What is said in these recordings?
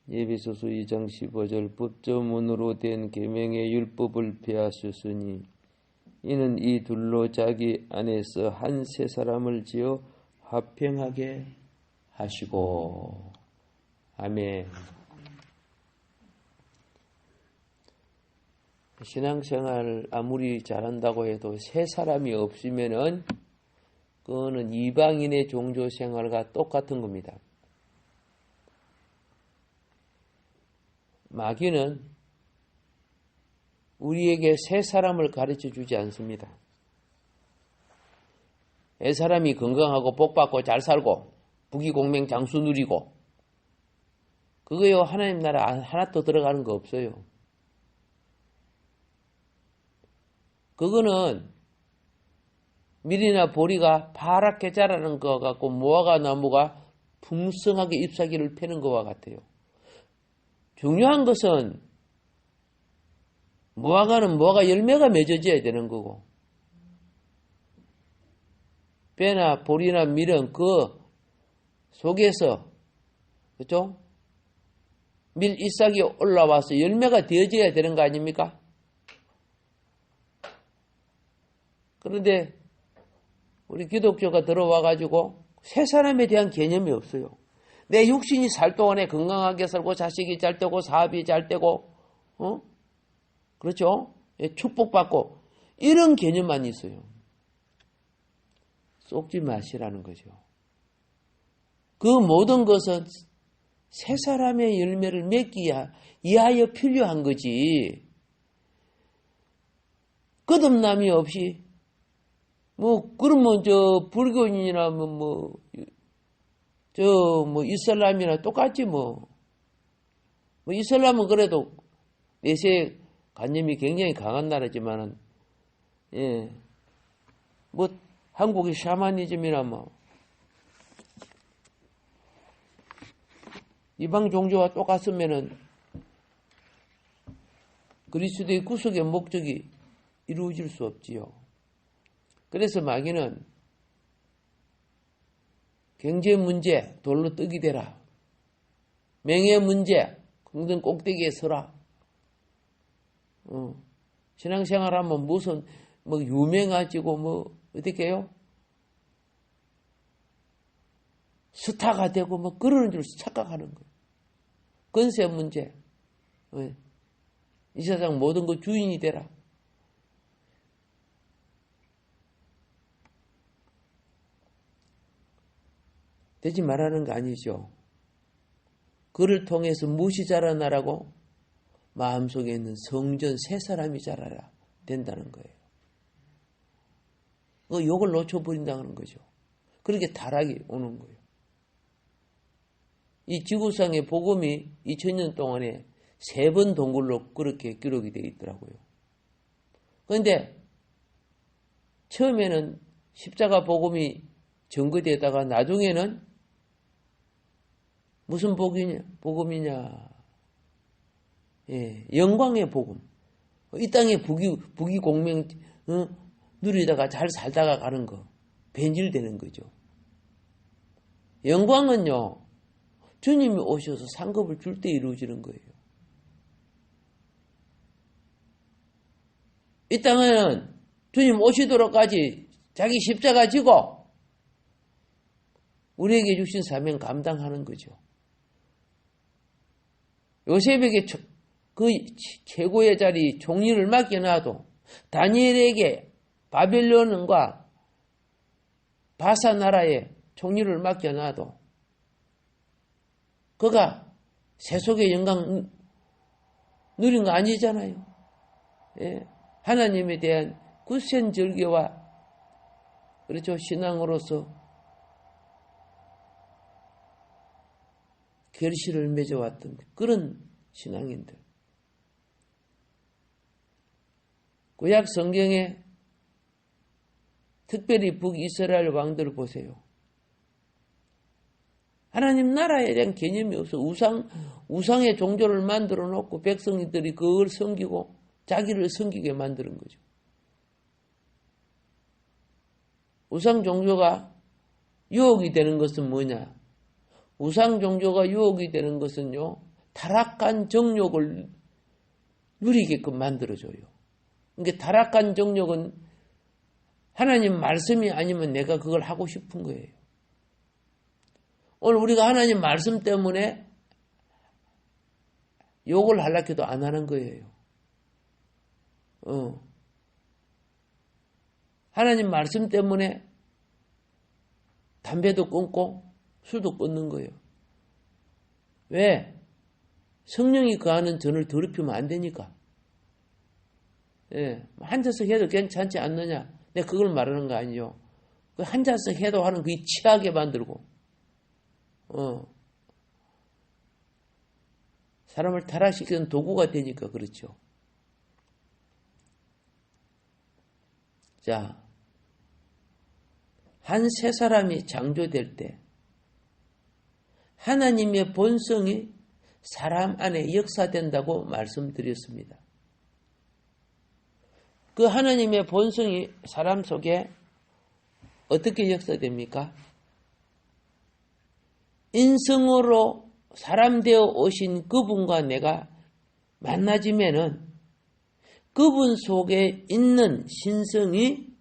예비소서 2장 15절 법조문으로 된 계명의 율법을 폐하셨으니 이는 이 둘로 자기 안에서 한 새 사람을 지어 화평하게 하시고. 아멘. 신앙생활 아무리 잘한다고 해도 새 사람이 없으면은 그거는 이방인의 종교생활과 똑같은 겁니다. 마귀는 우리에게 새 사람을 가르쳐 주지 않습니다. 새 사람이 건강하고 복받고 잘 살고 부귀공명 장수 누리고 그거요 하나님 나라 하나도 들어가는 거 없어요. 그거는 밀이나 보리가 파랗게 자라는 것 같고 무화과 나무가 풍성하게 잎사귀를 펴는 것과 같아요. 중요한 것은 무화과는 무화과 열매가 맺어져야 되는 거고 배나 보리나 밀은 그 속에서 그렇죠? 밀 잎사귀 올라와서 열매가 되어져야 되는 거 아닙니까? 그런데 우리 기독교가 들어와가지고 새 사람에 대한 개념이 없어요. 내 육신이 살 동안에 건강하게 살고 자식이 잘 되고 사업이 잘 되고 그렇죠? 축복받고 이런 개념만 있어요. 속지 마시라는 거죠. 그 모든 것은 새 사람의 열매를 맺기 위하여 필요한 거지. 거듭남이 없이 그러면 불교인이나 이슬람이나 똑같지 이슬람은 그래도 내세 관념이 굉장히 강한 나라지만은, 한국의 샤머니즘이나 이방 종교와 똑같으면은 그리스도의 구속의 목적이 이루어질 수 없지요. 그래서 마귀는 경제 문제 돌로 떡이 되라. 명예 문제 공등 꼭대기에 서라. 신앙생활하면 무슨 유명해지고 어떻게 해요? 스타가 되고 그러는 줄 착각하는 거예요. 건세 문제. 이 세상 모든 것 주인이 되라. 되지 말라는 거 아니죠. 그를 통해서 무엇이 자라나라고? 마음속에 있는 성전 새 사람이 자라야 된다는 거예요. 욕을 놓쳐버린다는 거죠. 그렇게 타락이 오는 거예요. 이 지구상의 복음이 2000년 동안에 3번 동굴로 그렇게 기록이 되어 있더라고요. 그런데 처음에는 십자가 복음이 전거되다가 나중에는 무슨 복음이냐? 영광의 복음. 이 땅에 부귀공명 누리다가 잘 살다가 가는 거. 변질되는 거죠. 영광은요. 주님이 오셔서 상급을 줄 때 이루어지는 거예요. 이 땅에는 주님 오시도록까지 자기 십자가 지고 우리에게 주신 사명 감당하는 거죠. 요셉에게 그 최고의 자리 종리를 맡겨놔도 다니엘에게 바벨론과 바사 나라의 종리를 맡겨놔도 그가 세속의 영광 누린 거 아니잖아요. 하나님에 대한 굳센절개와 그렇죠. 신앙으로서 결실을 맺어왔던 그런 신앙인들. 구약 성경에 특별히 북이스라엘 왕들을 보세요. 하나님 나라에 대한 개념이 없어. 우상의 종교를 만들어 놓고 백성들이 그걸 섬기고 자기를 섬기게 만드는 거죠. 우상 종교가 유혹이 되는 것은 뭐냐? 우상 종교가 유혹이 되는 것은요, 타락한 정욕을 누리게끔 만들어줘요. 그러니까 타락한 정욕은 하나님 말씀이 아니면 내가 그걸 하고 싶은 거예요. 오늘 우리가 하나님 말씀 때문에 욕을 하려고 해도 안 하는 거예요. 하나님 말씀 때문에 담배도 끊고 술도 끊는 거예요. 왜? 성령이 거하는 전을 더럽히면 안 되니까. 예, 한 잔씩 해도 괜찮지 않느냐? 내가 그걸 말하는 거 아니죠. 한 잔씩 해도 하는 그게 취하게 만들고, 사람을 타락시키는 도구가 되니까 그렇죠. 자, 한 세 사람이 창조될 때 하나님의 본성이 사람 안에 역사된다고 말씀드렸습니다. 그 하나님의 본성이 사람 속에 어떻게 역사됩니까? 인성으로 사람 되어 오신 그분과 내가 만나지면은 그분 속에 있는 신성이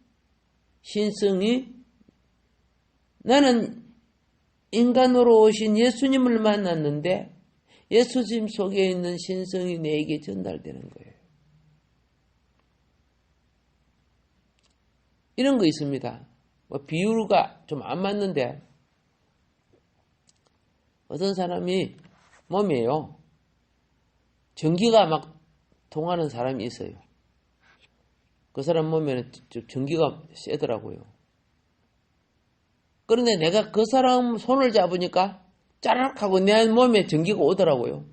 나는 인간으로 오신 예수님을 만났는데 예수님 속에 있는 신성이 내게 전달되는 거예요. 이런 거 있습니다. 비유가 좀 안 맞는데 어떤 사람이 몸에요. 전기가 막 통하는 사람이 있어요. 그 사람 몸에는 전기가 세더라고요. 그런데 내가 그 사람 손을 잡으니까 짜르륵 하고 내 몸에 전기가 오더라고요.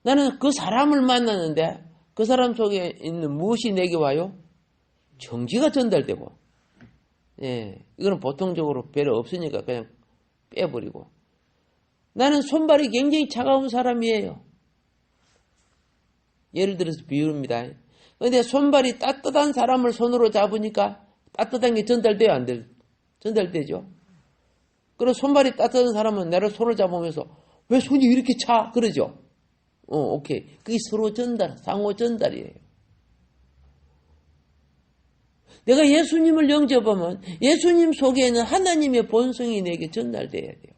나는 그 사람을 만났는데 그 사람 속에 있는 무엇이 내게 와요? 전기가 전달되고. 예, 이거는 보통적으로 별로 없으니까 그냥 빼버리고. 나는 손발이 굉장히 차가운 사람이에요. 예를 들어서 비유입니다. 그런데 손발이 따뜻한 사람을 손으로 잡으니까 따뜻한 게 전달돼요, 안 돼요? 전달되죠. 그리고 손발이 따뜻한 사람은 내가 손을 잡으면서 왜 손이 이렇게 차? 그러죠. 오케이. 그게 서로 상호 전달이에요. 내가 예수님을 영접하면 예수님 속에 있는 하나님의 본성이 내게 전달돼야 돼요.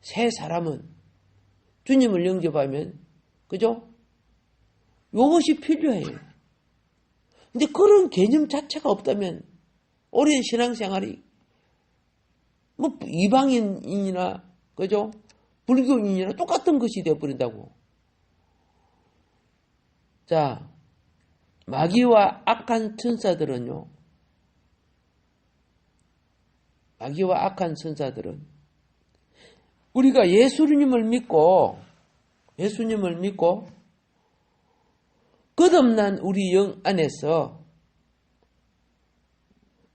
새 사람은 주님을 영접하면, 그죠? 이것이 필요해요. 근데 그런 개념 자체가 없다면 오랜 신앙생활이 이방인이나, 그죠? 불교인이나 똑같은 것이 되어버린다고. 자, 마귀와 악한 천사들은요, 우리가 예수님을 믿고 거듭난 우리 영 안에서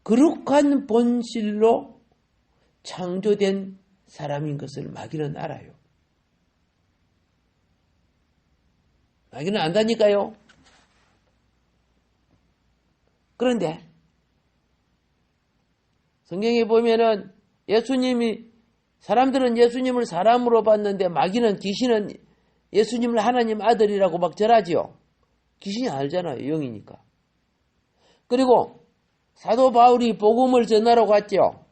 거룩한 본질로 창조된 사람인 것을 마귀는 알아요. 마귀는 안다니까요. 그런데 성경에 보면은 사람들은 예수님을 사람으로 봤는데 귀신은 예수님을 하나님 아들이라고 막 절하지요. 귀신이 알잖아요. 영이니까. 그리고 사도 바울이 복음을 전하러 갔죠.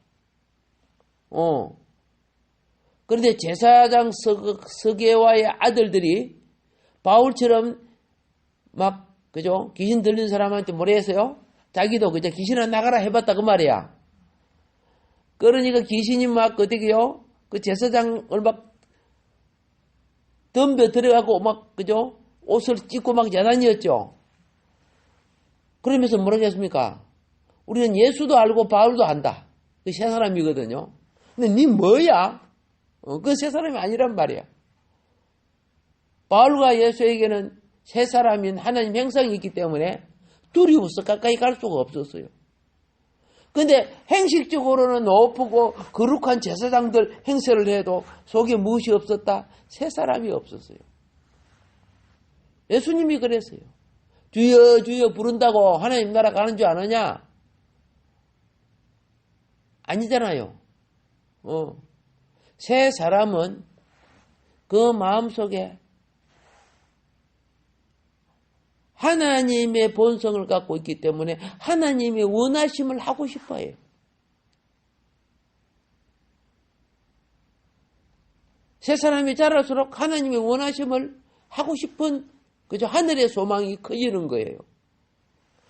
그런데 제사장 서게와의 아들들이 바울처럼 그죠? 귀신 들린 사람한테 뭐라 했어요? 자기도 그저 귀신아 나가라 해봤다 그 말이야. 그러니까 귀신이 어떻게요? 그 제사장을 덤벼 들어가고 그죠? 옷을 찢고 야단이었죠. 그러면서 뭐라고 했습니까? 우리는 예수도 알고 바울도 안다. 그 세 사람이거든요. 근데 니 뭐야? 그 세 사람이 아니란 말이야. 바울과 예수에게는 세 사람인 하나님 형상이 있기 때문에 두려워서 가까이 갈 수가 없었어요. 근데 행실적으로는 높고 거룩한 제사장들 행세를 해도 속에 무엇이 없었다? 세 사람이 없었어요. 예수님이 그랬어요. 주여 주여 부른다고 하나님 나라 가는 줄 아느냐? 아니잖아요. 새 사람은 그 마음속에 하나님의 본성을 갖고 있기 때문에 하나님의 원하심을 하고 싶어요. 새 사람이 자랄수록 하나님의 원하심을 하고 싶은 그저 하늘의 소망이 커지는 거예요.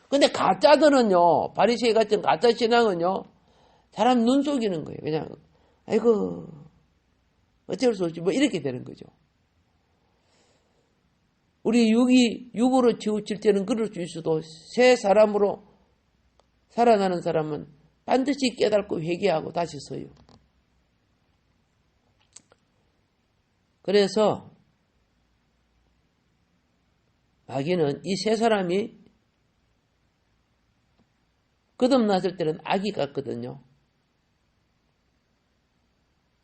근데 가짜들은요, 바리새이 같은 가짜 신앙은요, 사람 눈 속이는 거예요. 그냥 아이고 어쩔 수 없지 뭐 이렇게 되는 거죠. 우리 육으로 치우칠 때는 그럴 수 있어도 새 사람으로 살아나는 사람은 반드시 깨닫고 회개하고 다시 서요. 그래서 마귀는 이 세 사람이 거듭났을 때는 아기 같거든요.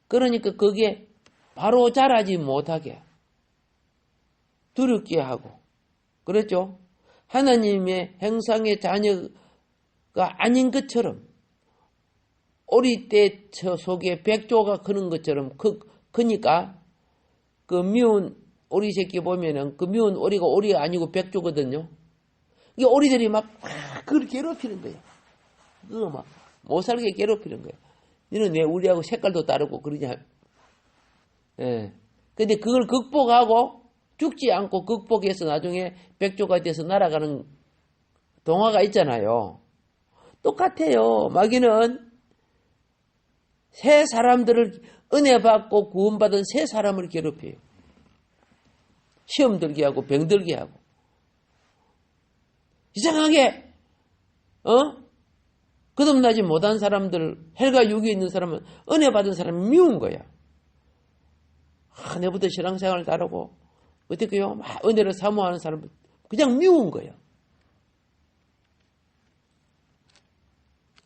그러니까 그게 바로 자라지 못하게 두렵게 하고, 그렇죠? 하나님의 형상의 자녀가 아닌 것처럼 오리떼 속에 백조가 크는 것처럼 크니까 그 미운 오리 새끼 보면은 그 미운 오리가 오리가 아니고 백조거든요. 이 오리들이 막 그걸 괴롭히는 거예요. 그거 막 못 살게 괴롭히는 거예요. 너는 왜 우리하고 색깔도 다르고 그러냐. 예. 근데 그걸 극복하고 죽지 않고 극복해서 나중에 백조가 돼서 날아가는 동화가 있잖아요. 똑같아요. 마귀는 새 사람들을 은혜 받고 구원받은 새 사람을 괴롭혀요. 시험 들게 하고 병 들게 하고. 이상하게 거듭나지 못한 사람들, 헬과 육이 있는 사람은 은혜 받은 사람이 미운 거야. 내부터 신앙생활을 다르고 어떻게요? 막 은혜를 사모하는 사람은 그냥 미운 거예요.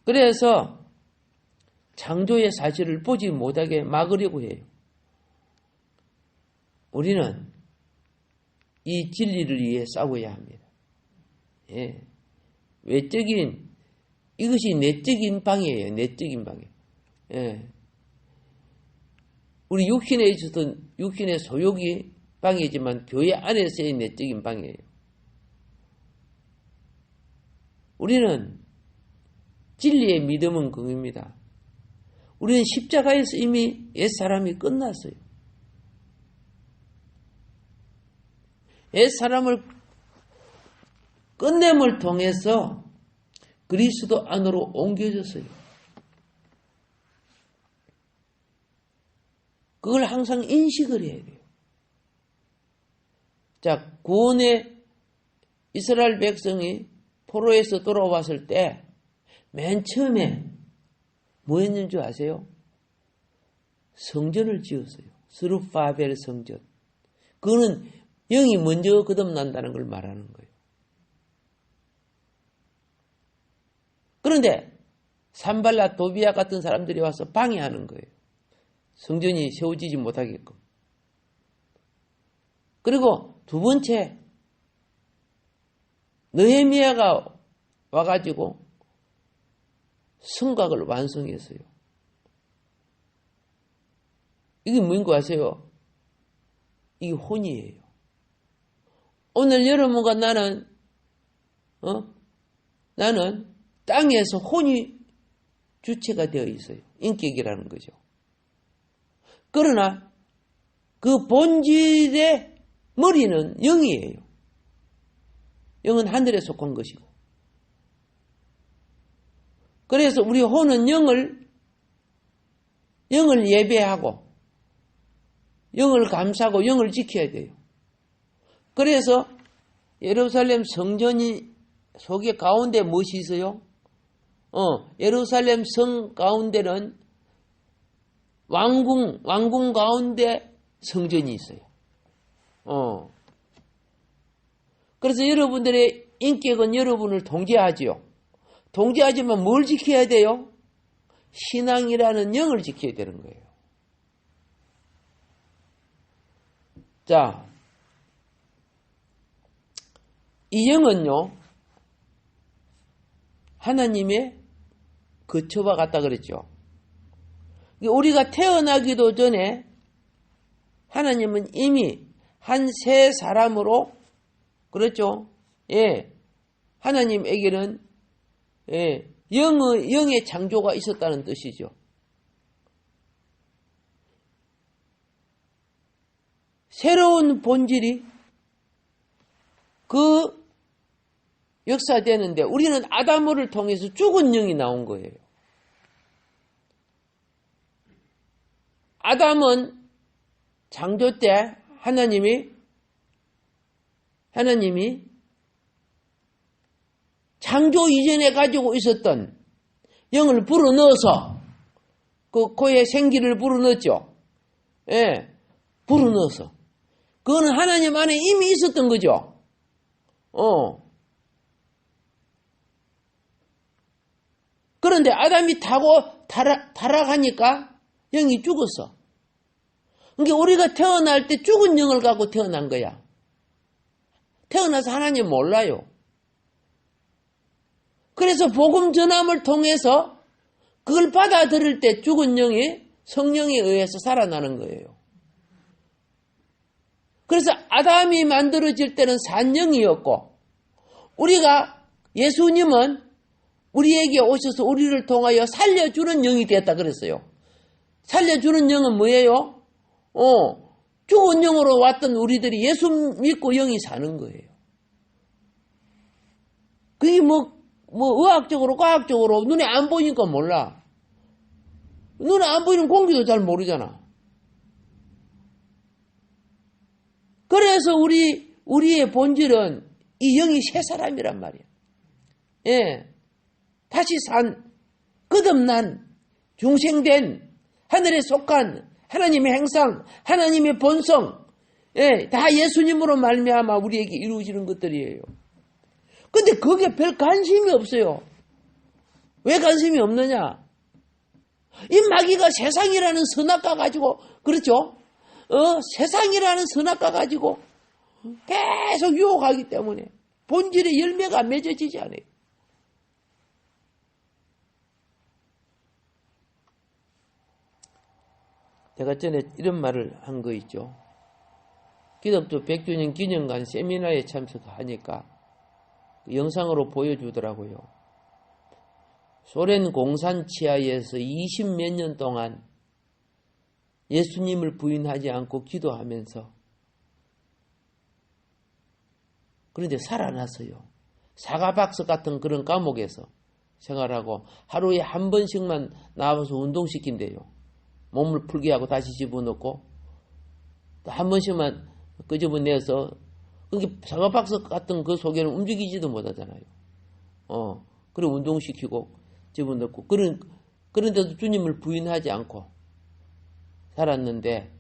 그래서 창조의 사실을 보지 못하게 막으려고 해요. 우리는 이 진리를 위해 싸워야 합니다. 예. 이것이 내적인 방해예요. 내적인 방해. 예. 우리 육신에 있어서는 육신의 소욕이 방해지만 교회 안에서의 내적인 방해예요. 우리는 진리의 믿음은 그겁니다. 우리는 십자가에서 이미 옛사람이 끝났어요. 옛사람을 끝냄을 통해서 그리스도 안으로 옮겨졌어요. 그걸 항상 인식을 해야 돼요. 자, 구원의 이스라엘 백성이 포로에서 돌아왔을 때 맨 처음에 뭐 했는 줄 아세요? 성전을 지었어요. 스룹바벨 성전. 그거는 영이 먼저 거듭난다는 걸 말하는 거예요. 그런데 산발라 도비아 같은 사람들이 와서 방해하는 거예요. 성전이 세워지지 못하게끔. 그리고 두 번째 느헤미야가 와가지고 성곽을 완성했어요. 이게 뭔지 아세요? 이게 혼이에요. 오늘 여러분과 나는 땅에서 혼이 주체가 되어 있어요. 인격이라는 거죠. 그러나 그 본질의 머리는 영이에요. 영은 하늘에 속한 것이고. 그래서 우리 혼은 영을 예배하고 영을 감사하고 영을 지켜야 돼요. 그래서 예루살렘 성전이 속에 가운데 무엇이 있어요? 예루살렘 성 가운데는 왕궁 가운데 성전이 있어요. 그래서 여러분들의 인격은 여러분을 통제하지요. 통제하지만 뭘 지켜야 돼요? 신앙이라는 영을 지켜야 되는 거예요. 자, 이 영은요, 하나님의 거처와 같다 그랬죠. 우리가 태어나기도 전에 하나님은 이미 한 새 사람으로, 그렇죠? 예. 하나님에게는, 예, 영의 창조가 있었다는 뜻이죠. 새로운 본질이 그 역사되는데 우리는 아담을 통해서 죽은 영이 나온 거예요. 아담은 창조 때 하나님이 창조 이전에 가지고 있었던 영을 불어넣어서 그 코에 생기를 불어넣었죠. 예, 불어넣어서. 그거는 하나님 안에 이미 있었던 거죠. 그런데 아담이 타락하니까 영이 죽었어. 그러니까 우리가 태어날 때 죽은 영을 갖고 태어난 거야. 태어나서 하나님 몰라요. 그래서 복음 전함을 통해서 그걸 받아들일 때 죽은 영이 성령에 의해서 살아나는 거예요. 그래서 아담이 만들어질 때는 산 영이었고, 우리가 예수님은 우리에게 오셔서 우리를 통하여 살려주는 영이 되었다 그랬어요. 살려주는 영은 뭐예요? 죽은 영으로 왔던 우리들이 예수 믿고 영이 사는 거예요. 그게 뭐 의학적으로, 과학적으로 눈에 안 보이니까 몰라. 눈에 안 보이는 공기도 잘 모르잖아. 그래서 우리의 본질은 이 영이 새 사람이란 말이야. 예. 다시 산, 거듭난, 중생된, 하늘에 속한 하나님의 행상, 하나님의 본성, 예, 다 예수님으로 말미암아 우리에게 이루어지는 것들이에요. 근데 거기에 별 관심이 없어요. 왜 관심이 없느냐? 이 마귀가 세상이라는 선악과 가지고, 그렇죠? 세상이라는 선악과 가지고 계속 유혹하기 때문에 본질의 열매가 맺어지지 않아요. 제가 전에 이런 말을 한 거 있죠. 기독교 100주년 기념관 세미나에 참석하니까 영상으로 보여주더라고요. 소련 공산 치하에서 20몇 년 동안 예수님을 부인하지 않고 기도하면서, 그런데 살아났어요. 사과박스 같은 그런 감옥에서 생활하고 하루에 한 번씩만 나와서 운동시킨대요. 몸을 풀게 하고 다시 집어넣고 또 한 번씩만 끄집어내서, 그게 사과박스 같은 그 속에는 움직이지도 못하잖아요. 그래 운동시키고 집어넣고 그런데도 주님을 부인하지 않고 살았는데,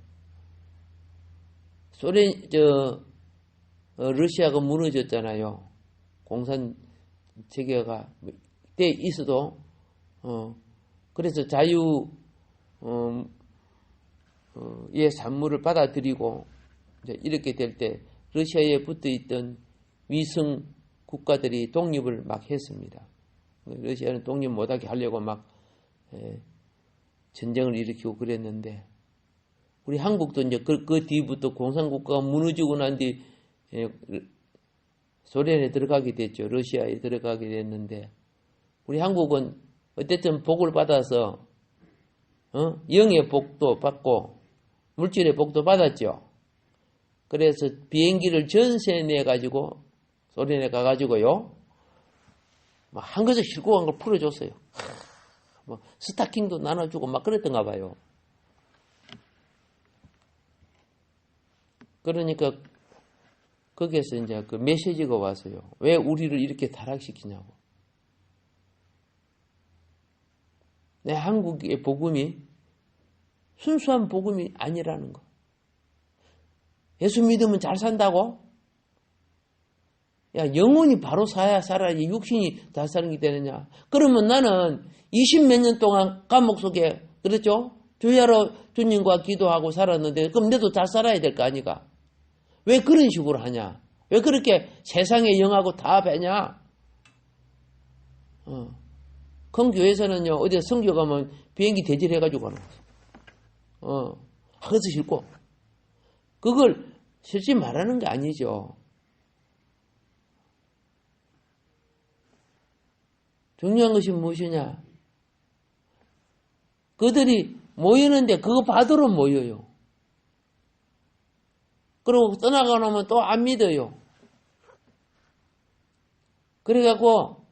러시아가 무너졌잖아요. 공산 체계가 때 있어도, 그래서 의 산물을 받아들이고, 이제 이렇게 될 때 러시아에 붙어 있던 위성 국가들이 독립을 막 했습니다. 러시아는 독립 못하게 하려고 막 전쟁을 일으키고 그랬는데, 우리 한국도 이제 그 뒤부터 공산국가가 무너지고 난 뒤 소련에 들어가게 됐죠. 러시아에 들어가게 됐는데, 우리 한국은 어쨌든 복을 받아서 영의 복도 받고 물질의 복도 받았죠. 그래서 비행기를 전세 내가지고 소련에 가가지고요, 한 것을 싣고 간 걸 풀어줬어요. 스타킹도 나눠주고 막 그랬던가 봐요. 그러니까 거기에서 이제 그 메시지가 왔어요. 왜 우리를 이렇게 타락시키냐고. 내 한국의 복음이 순수한 복음이 아니라는 거. 예수 믿으면 잘 산다고? 야, 영혼이 바로 살아야지 육신이 잘 사는 게 되느냐. 그러면 나는 20몇 년 동안 감옥 속에, 그렇죠? 주야로 주님과 기도하고 살았는데, 그럼 내도 잘 살아야 될 거 아니가? 왜 그런 식으로 하냐? 왜 그렇게 세상의 영하고 다 배냐? 큰 교회에서는요, 어디 성교 가면 비행기 대절해가지고 가는 거죠. 하기도 싫고. 그걸 실제 말하는 게 아니죠. 중요한 것이 무엇이냐? 그들이 모이는데 그거 받으러 모여요. 그리고 떠나가 놓으면 또 안 믿어요. 그래갖고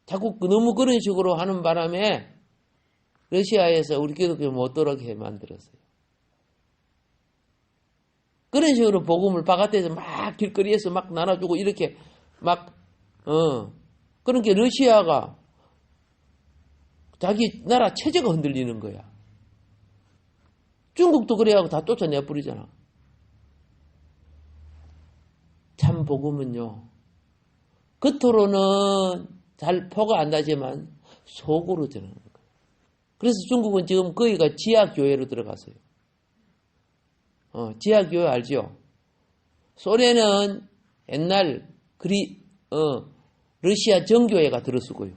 자꾸 너무 그런 식으로 하는 바람에 러시아에서 우리 기독교 못 들어오게 만들었어요. 그런 식으로 복음을 바깥에서 막 길거리에서 막 나눠주고 이렇게 막 그러니까 러시아가 자기 나라 체제가 흔들리는 거야. 중국도 그래하고 다 쫓아내버리잖아. 참 복음은요. 겉으로는 잘 포가 안 나지만 속으로 전하는 거예요. 그래서 중국은 지금 거기가 지하교회로 들어갔어요. 지하교회 알죠? 소련은 옛날 러시아 정교회가 들어서고요.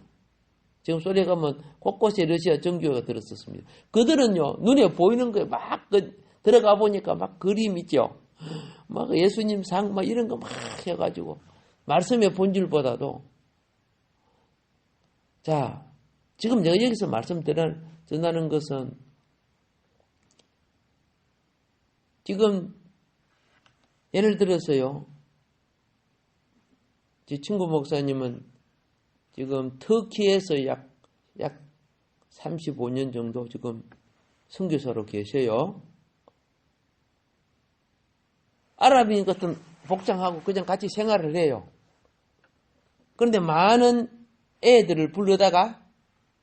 지금 소련 가면 곳곳에 러시아 정교회가 들었었습니다. 그들은요, 눈에 보이는 거에 막 들어가 보니까 막 그림 있죠? 막 예수님 상, 막 이런 거 막 해가지고, 말씀의 본질보다도, 자, 지금 내가 여기서 말씀 전하는 것은, 지금, 예를 들어서요, 제 친구 목사님은 지금 터키에서 약 35년 정도 지금 선교사로 계셔요. 아랍인 같은 복장하고 그냥 같이 생활을 해요. 그런데 많은 애들을 불러다가,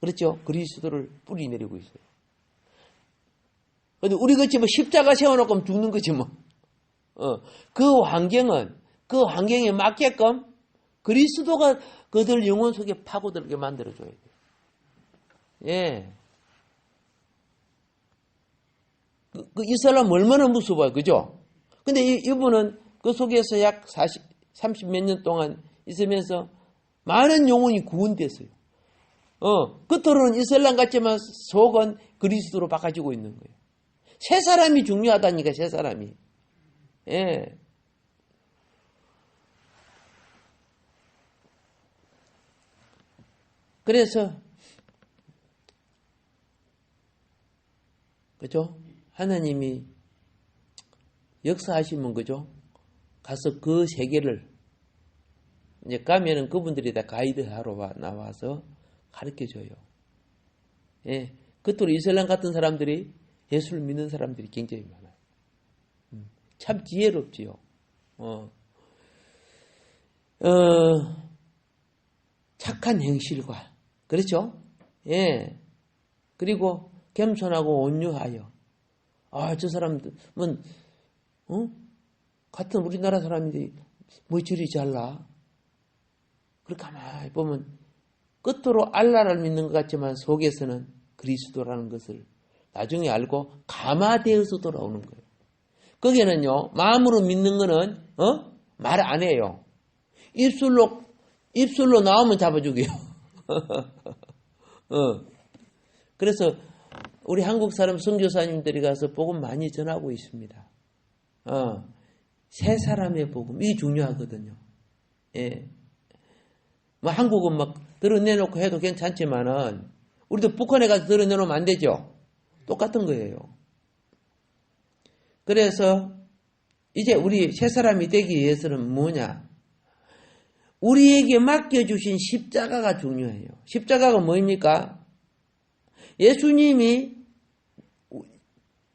그렇죠? 그리스도를 뿌리내리고 있어요. 근데 우리 같이 뭐 십자가 세워놓고 죽는 거지 뭐. 그 환경에 맞게끔 그리스도가 그들 영혼 속에 파고들게 만들어줘야 돼요. 예. 이 사람 얼마나 무서워요. 그죠? 근데 이분은 그 속에서 약 30 몇 년 동안 있으면서 많은 영혼이 구원됐어요. 겉으로는 이슬람 같지만 속은 그리스도로 바꿔지고 있는 거예요. 새 사람이 중요하다니까, 새 사람이. 예. 그래서, 그죠? 하나님이 역사하시면, 그죠? 가서 그 세계를, 이제 가면은 그분들이 다 가이드하러 나와서 가르쳐 줘요. 예. 겉으로 이슬람 같은 사람들이 예수를 믿는 사람들이 굉장히 많아요. 참 지혜롭지요. 착한 행실과, 그렇죠? 예. 그리고 겸손하고 온유하여. 저 사람은, 같은 우리나라 사람인데, 뭐 저리 잘나? 그렇게 가만히 보면, 끝으로 알라를 믿는 것 같지만 속에서는 그리스도라는 것을 나중에 알고 감화되어서 돌아오는 거예요. 거기에는요, 마음으로 믿는 거는, 말 안 해요. 입술로 나오면 잡아주게요. 그래서 우리 한국 사람 선교사님들이 가서 복음 많이 전하고 있습니다. 새 사람의 복음, 이게 중요하거든요. 예. 뭐 한국은 막 드러내놓고 해도 괜찮지만은, 우리도 북한에 가서 드러내놓으면 안 되죠. 똑같은 거예요. 그래서 이제 우리 새 사람이 되기 위해서는 뭐냐? 우리에게 맡겨주신 십자가가 중요해요. 십자가가 뭐입니까? 예수님이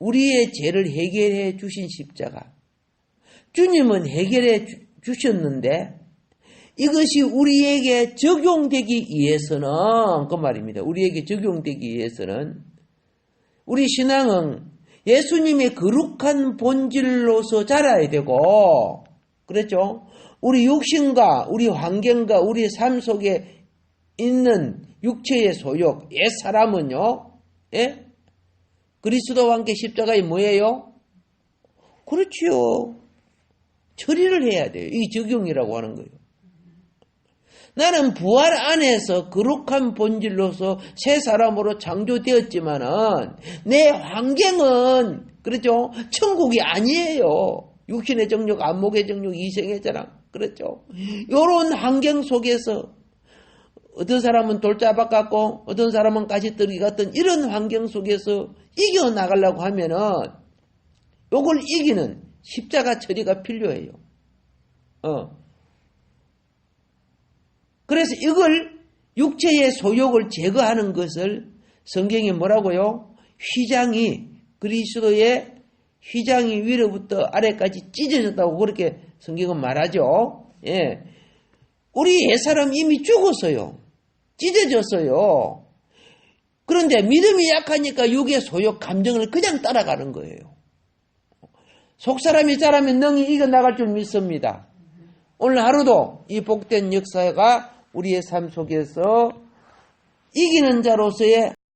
우리의 죄를 해결해 주신 십자가. 주님은 해결해 주셨는데 이것이 우리에게 적용되기 위해서는, 그 말입니다. 우리에게 적용되기 위해서는 우리 신앙은 예수님의 거룩한 본질로서 자라야 되고, 그렇죠? 우리 육신과 우리 환경과 우리 삶 속에 있는 육체의 소욕, 옛사람은요, 예? 그리스도와 함께 십자가에 뭐예요? 그렇지요. 처리를 해야 돼요. 이 적용이라고 하는 거예요. 나는 부활 안에서 거룩한 본질로서 새 사람으로 창조되었지만은 내 환경은 그렇죠? 천국이 아니에요. 육신의 정욕, 안목의 정욕, 이생의 자랑 그렇죠? 이런 환경 속에서 어떤 사람은 돌자박 같고 어떤 사람은 가시떨기 같은 이런 환경 속에서 이겨나가려고 하면은 요걸 이기는 십자가 처리가 필요해요. 그래서 이걸 육체의 소욕을 제거하는 것을 성경이 뭐라고요? 휘장이 그리스도의 휘장이 위로부터 아래까지 찢어졌다고 그렇게 성경은 말하죠. 예. 우리 옛사람 이미 죽었어요. 찢어졌어요. 그런데 믿음이 약하니까 육의 소욕, 감정을 그냥 따라가는 거예요. 속사람이 잘하면 능히 이겨나갈 줄 믿습니다. 오늘 하루도 이 복된 역사가 우리의 삶 속에서 이기는 자로서의